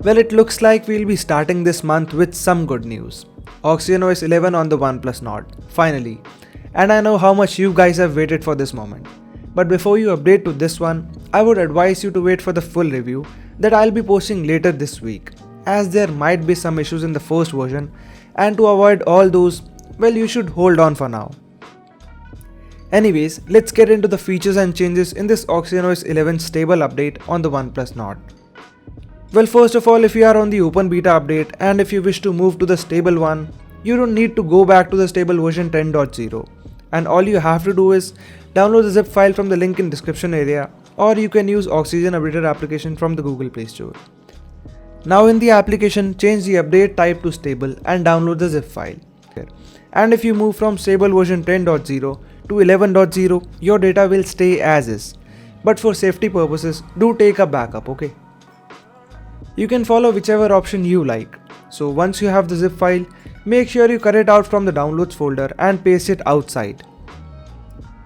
Well, it looks like we'll be starting this month with some good news. OxygenOS 11 on the Oneplus Nord, finally. And I know how much you guys have waited for this moment. But before you update to this one, I would advise you to wait for the full review that I'll be posting later this week, as there might be some issues in the first version, and to avoid all those, well, you should hold on for now. Anyways, let's get into the features and changes in this OxygenOS 11 stable update on the Oneplus Nord. Well, first of all, if you are on the open beta update and if you wish to move to the stable one, you don't need to go back to the stable version 10.0, and all you have to do is download the zip file from the link in description area, or you can use Oxygen Updater application from the Google Play Store. Now in the application, change the update type to stable and download the zip file. And if you move from stable version 10.0 to 11.0, your data will stay as is. But for safety purposes, do take a backup, okay? You can follow whichever option you like. So once you have the zip file, make sure you cut it out from the downloads folder and paste it outside.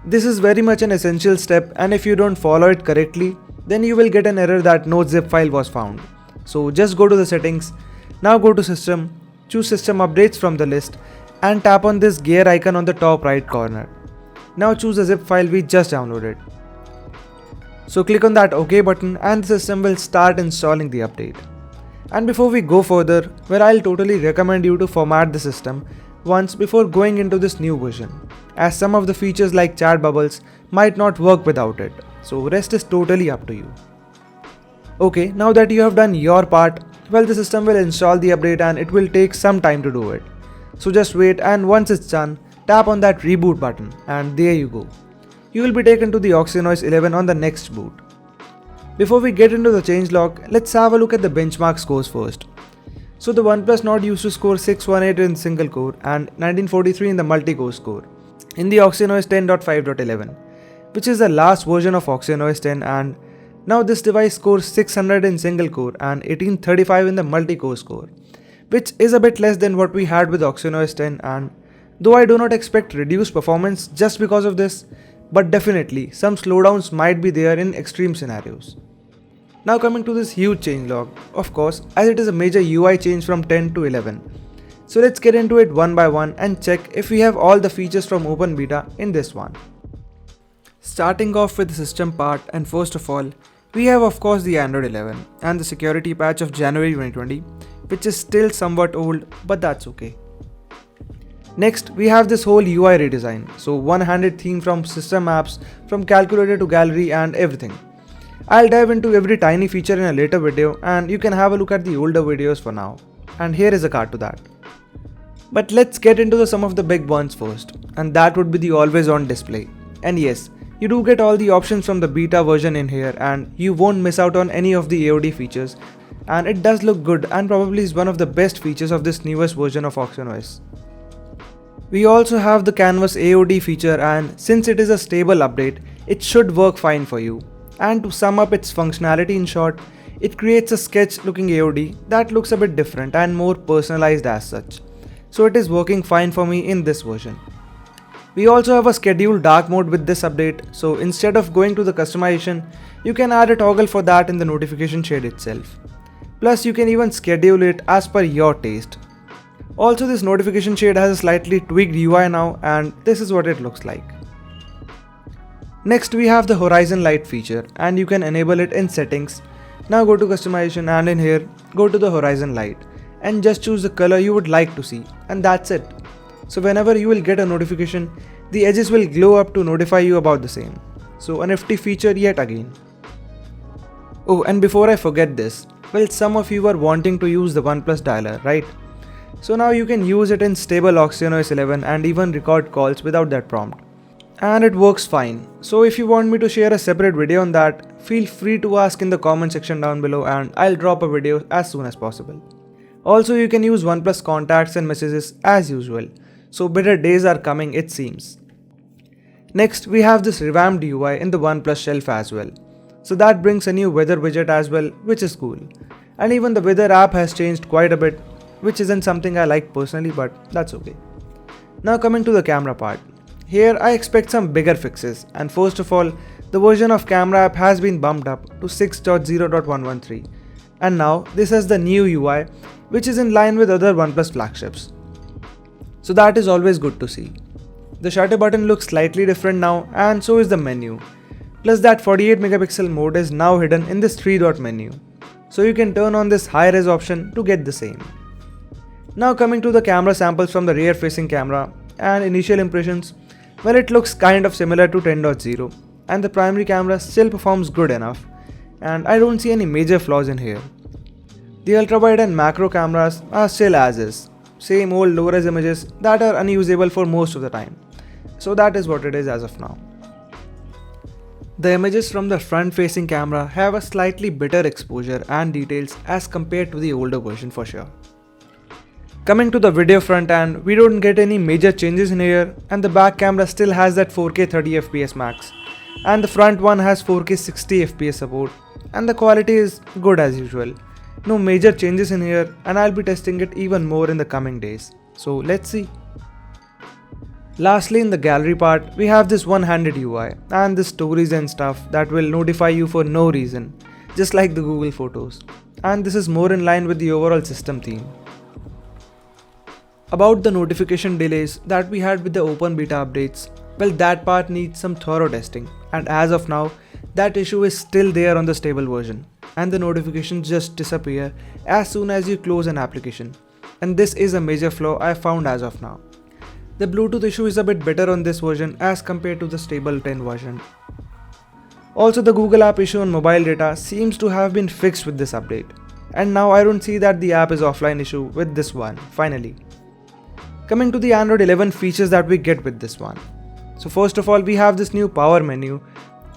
This is very much an essential step, and if you don't follow it correctly, then you will get an error that no zip file was found. So just go to the settings, now go to system, choose system updates from the list and tap on this gear icon on the top right corner. Now choose the zip file we just downloaded. So click on that OK button and the system will start installing the update. And before we go further, well, I'll totally recommend you to format the system once before going into this new version, as some of the features like chat bubbles might not work without it, so rest is totally up to you. Okay, now that you have done your part, well, the system will install the update and it will take some time to do it. So just wait, and once it's done, tap on that reboot button and there you go. You will be taken to the OxygenOS 11 on the next boot. Before we get into the changelog, let's have a look at the benchmark scores first. So the Oneplus Nord used to score 618 in single core and 1943 in the multi-core score in the OxygenOS 10.5.11, which is the last version of OxygenOS 10, and now this device scores 600 in single core and 1835 in the multi-core score, which is a bit less than what we had with OxygenOS 10, and though I do not expect reduced performance just because of this, but definitely some slowdowns might be there in extreme scenarios. Now coming to this huge changelog, of course, as it is a major UI change from 10 to 11. So let's get into it one by one and check if we have all the features from open beta in this one. Starting off with the system part, and first of all, we have of course the Android 11 and the security patch of January 2020, which is still somewhat old, but that's okay. Next, we have this whole UI redesign, so one-handed theme from system apps, from calculator to gallery and everything. I'll dive into every tiny feature in a later video, and you can have a look at the older videos for now. And here is a card to that. But let's get into some of the big ones first, and that would be the always on display. And yes, you do get all the options from the beta version in here, and you won't miss out on any of the AOD features, and it does look good and probably is one of the best features of this newest version of OxygenOS. We also have the canvas AOD feature, and since it is a stable update, it should work fine for you. And to sum up its functionality in short, it creates a sketch looking AOD that looks a bit different and more personalized as such. So it is working fine for me in this version. We also have a scheduled dark mode with this update, so instead of going to the customization, you can add a toggle for that in the notification shade itself. Plus you can even schedule it as per your taste. Also, this notification shade has a slightly tweaked UI now, and this is what it looks like. Next, we have the horizon light feature, and you can enable it in settings. Now go to customization, and in here, go to the horizon light and just choose the color you would like to see, and that's it. So whenever you will get a notification, the edges will glow up to notify you about the same. So a nifty feature yet again. Oh, and before I forget this, well, some of you are wanting to use the Oneplus Dialer, right? So now you can use it in stable OxygenOS 11 and even record calls without that prompt. And it works fine. So if you want me to share a separate video on that, feel free to ask in the comment section down below and I'll drop a video as soon as possible. Also, you can use OnePlus contacts and messages as usual. So better days are coming, it seems. Next, we have this revamped UI in the OnePlus shelf as well. So that brings a new weather widget as well, which is cool. And even the weather app has changed quite a bit, which isn't something I like personally, but that's okay. Now coming to the camera part. Here I expect some bigger fixes, and first of all, the version of camera app has been bumped up to 6.0.113, And now this has the new UI, which is in line with other OnePlus flagships. So that is always good to see. The shutter button looks slightly different now, and so is the menu. Plus that 48 megapixel mode is now hidden in this 3-dot menu. So you can turn on this high res option to get the same. Now coming to the camera samples from the rear facing camera and initial impressions, well, it looks kind of similar to 10.0 and the primary camera still performs good enough, and I don't see any major flaws in here. The ultra wide and macro cameras are still as is, same old low res images that are unusable for most of the time. So that is what it is as of now. The images from the front facing camera have a slightly better exposure and details as compared to the older version for sure. Coming to the video front end, we don't get any major changes in here, and the back camera still has that 4K 30fps max, and the front one has 4K 60fps support, and the quality is good as usual. No major changes in here, and I'll be testing it even more in the coming days. So let's see. Lastly, in the gallery part, we have this one-handed UI and the stories and stuff that will notify you for no reason, just like the Google Photos. And this is more in line with the overall system theme. About the notification delays that we had with the open beta updates, well, that part needs some thorough testing, and as of now, that issue is still there on the stable version, and the notifications just disappear as soon as you close an application, and this is a major flaw I found as of now. The Bluetooth issue is a bit better on this version as compared to the stable 10 version. Also, the Google app issue on mobile data seems to have been fixed with this update, and now I don't see that the app is offline issue with this one, finally. Coming to the Android 11 features that we get with this one. So first of all, we have this new power menu,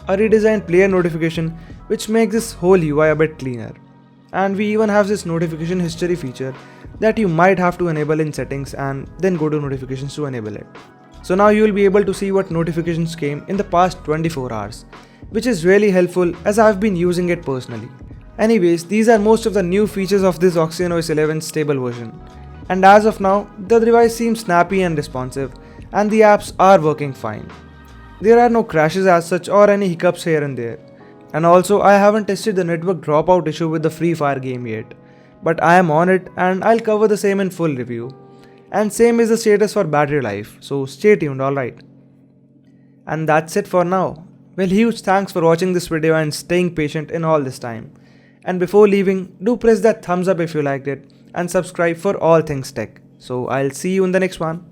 a redesigned player notification which makes this whole UI a bit cleaner. And we even have this notification history feature that you might have to enable in settings and then go to notifications to enable it. So now you will be able to see what notifications came in the past 24 hours, which is really helpful as I've been using it personally. Anyways, these are most of the new features of this OxygenOS 11 stable version. And as of now, the device seems snappy and responsive, and the apps are working fine. There are no crashes as such or any hiccups here and there. And also, I haven't tested the network dropout issue with the Free Fire game yet, but I am on it and I'll cover the same in full review. And same is the status for battery life, so stay tuned, alright. And that's it for now. Well, huge thanks for watching this video and staying patient in all this time. And before leaving, do press that thumbs up if you liked it and subscribe for all things tech. So I'll see you in the next one.